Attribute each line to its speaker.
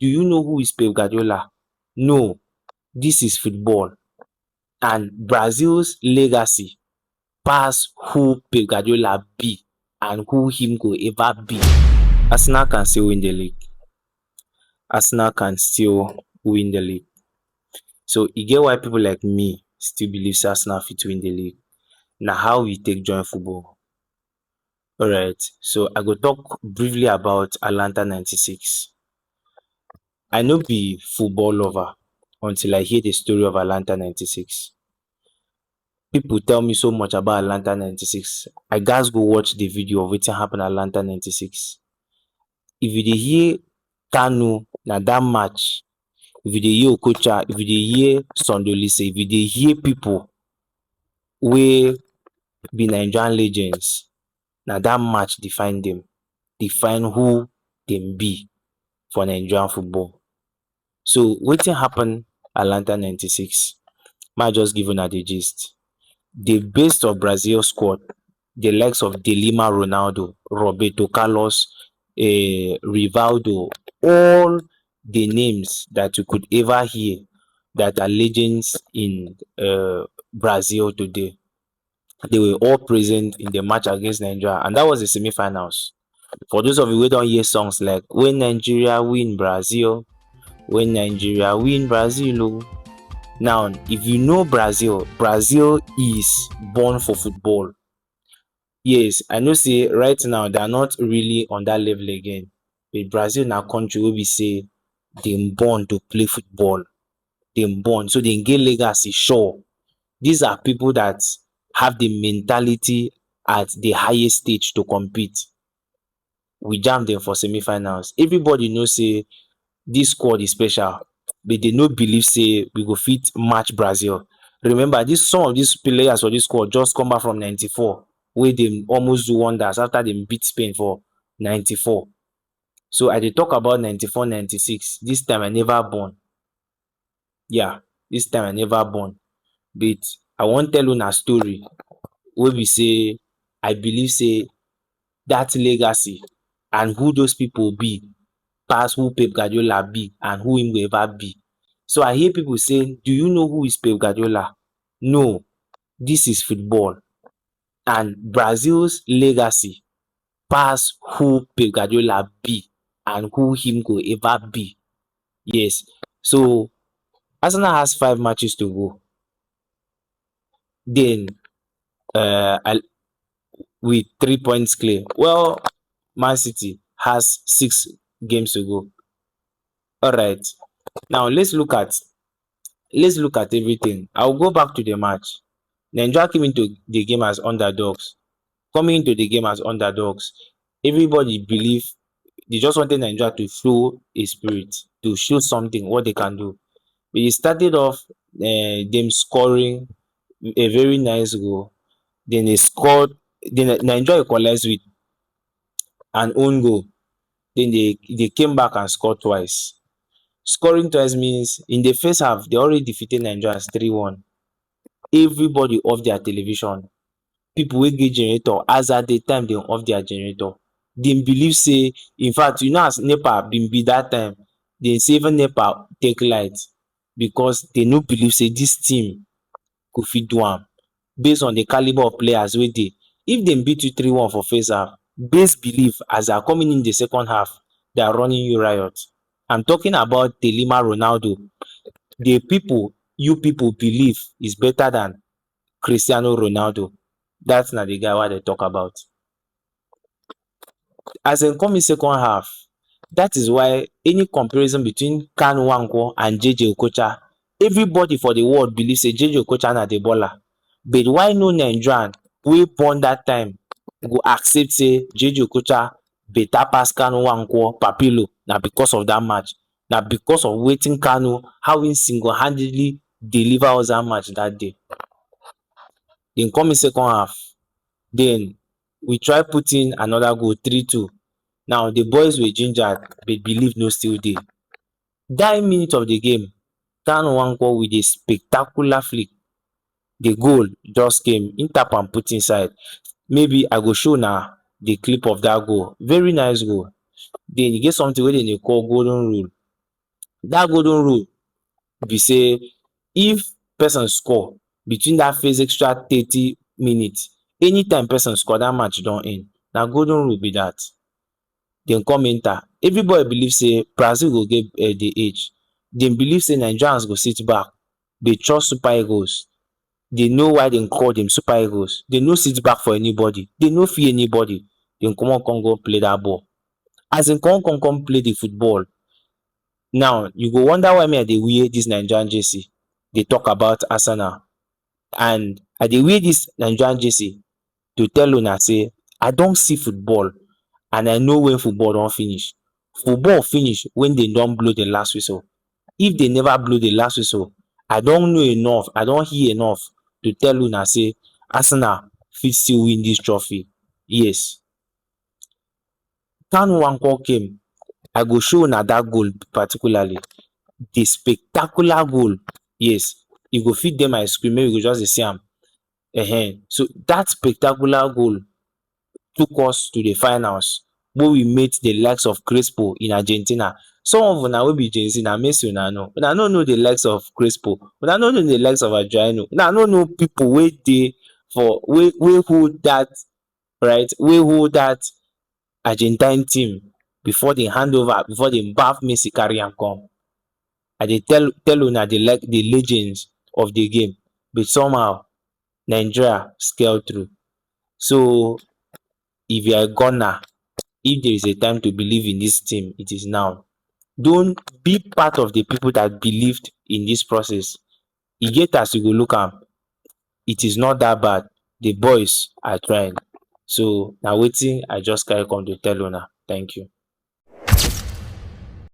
Speaker 1: do you know who is Pep Guardiola? No, this is football. And Brazil's legacy pass who Pep Guardiola be and who him go ever be. Arsenal can still win the league. Arsenal can still win the league. So e get why people like me still believe say Arsenal fit win the league. Na how we take join football. Alright, so I go talk briefly about Atlanta 96. I no be football lover until I hear the story of Atlanta 96. People tell me so much about Atlanta 96. I gats go watch the video of wetin happen Atlanta 96. If you dey hear Kanu na that match, if you dey hear Okocha, if you dey hear Sondolise, if you dey hear people wey be Nigerian legends, na that match define them, define who dem be for Nigerian football. So wetin happen Atlanta 96? Make I just give una the gist. The base of Brazil squad, the likes of De Lima, Ronaldo, Roberto Carlos, Rivaldo, all the names that you could ever hear that are legends in Brazil today, they were all present in the match against Nigeria, and that was the semi-finals. For those of you who don't hear songs like "When Nigeria Win Brazil," "When Nigeria Win Brazil," oh. Now, if you know Brazil, Brazil is born for football. Yes, I know say right now they are not really on that level again. But Brazil na country wey be say dem born to play football. Dem born, so dem get legacy sure. These are people that have the mentality at the highest stage to compete. We jam them for semi-finals. Everybody know say this squad is special, but they no believe say we go fit match Brazil. Remember, some of these players for this squad just come back from 94, wey dem almost do wonders after dem beat Spain for 94. So I dey talk about 94, 96. This time I never born. Yeah, this time I never born. But I wan tell una story wey be say I believe say that legacy and who those people be pass who Pep Guardiola be and who him go ever be. So I hear people say, do you know who is Pep Guardiola? No, this is football. And Brazil's legacy pass who Pep Guardiola be and who him go ever be. Yes. So Arsenal has 5 matches to go. Then with 3 points clear. Well, Man City has 6 games to go. Alright. Now let's look at everything. I'll go back to the match. Nigeria came into the game as underdogs. Coming into the game as underdogs, everybody believe they just wanted Nigeria to show a spirit, to show something, what they can do. We started off them scoring a very nice goal. Then they scored. Then Nigeria equalized with an own goal. Then they came back and scored twice. Scoring twice means in the first half they already defeated Nigeria 3-1. Everybody off their television. People wey get generator, as at the time dem off their generator. Dem believe say, in fact, you know as NEPA bin be that time, dem say even NEPA take light because they no believe say this team go fit do am based on the caliber of players wey dey. If dem beat you 3-1 for first half, base belief as they are coming in the second half, they are running you riot. I'm talking about De Lima, Ronaldo. The people you people believe is better than Cristiano Ronaldo. That's na the guy wey I dey talk about. As dem come in second half, that is why any comparison between Kanu Nwankwo and JJ Okocha, everybody for the world believe say JJ Okocha na the baller. But why no Nigerian wey born that time go accept say JJ Okocha better pass Kanu Nwankwo Papilo? Na because of that match. Na because of wetin Kanu, how he single-handedly deliver us that match that day. Dem come in second half, then we try put in another goal, 3-2. Now the boys were gingered, but belief no still dey. 9 minutes of the game, Kanu Nwankwo with a spectacular flick. The goal just came, he tap and put inside. Maybe I go show una the clip of that goal. Very nice goal. Then e get something wey dem dey call golden rule. Dat golden rule be say if person score between dat first extra 30 minutes, anytime person score dat match don end. Na golden rule be dat. Dem come enter, everybody believe say Brazil go get the edge. Dem believe say Nigerians go sit back dey trust Super Eagles. Dey know why dem call dem Super Eagles. Dey no sit back for anybody, dey no fear anybody. Dem comot come go play dat ball. As dem come play the football, now you go wonder why me I dey wear dis Nigerian jersey dey talk about Arsenal, and I dey wear dis Nigerian jersey to tell una say I don see football and I know when football don finish. Football finish when dem don blow the last whistle. If dey never blow the last whistle, I don know enough, I don hear enough to tell una say Arsenal fit still win dis trophy. Yes. Kanu Nwankwo came, I go show una dat goal particularly, the spectacular goal. Yes, you go fit dey my screen make you go just dey see am. So dat spectacular goal took us to the finals wey we meet the likes of Crespo in Argentina. Some of una wey be Gen Z na Messi una know. Una no know the likes of Crespo. Una no know the likes of Adriano. Una no know pipu wey dey for wey hold dat wey hold dat Argentine team before dem hand over, before dem baff Messi carry am come. I dey tell una the legends of the game, but somehow Nigeria scale through. So if you are a gunner, if there is a time to believe in dis team, it is now. Don't be part of the people that believed in dis process. E get as you go look am, it is not dat bad. The boys are trying. So na wetin I just carry come to tell una. Thank you.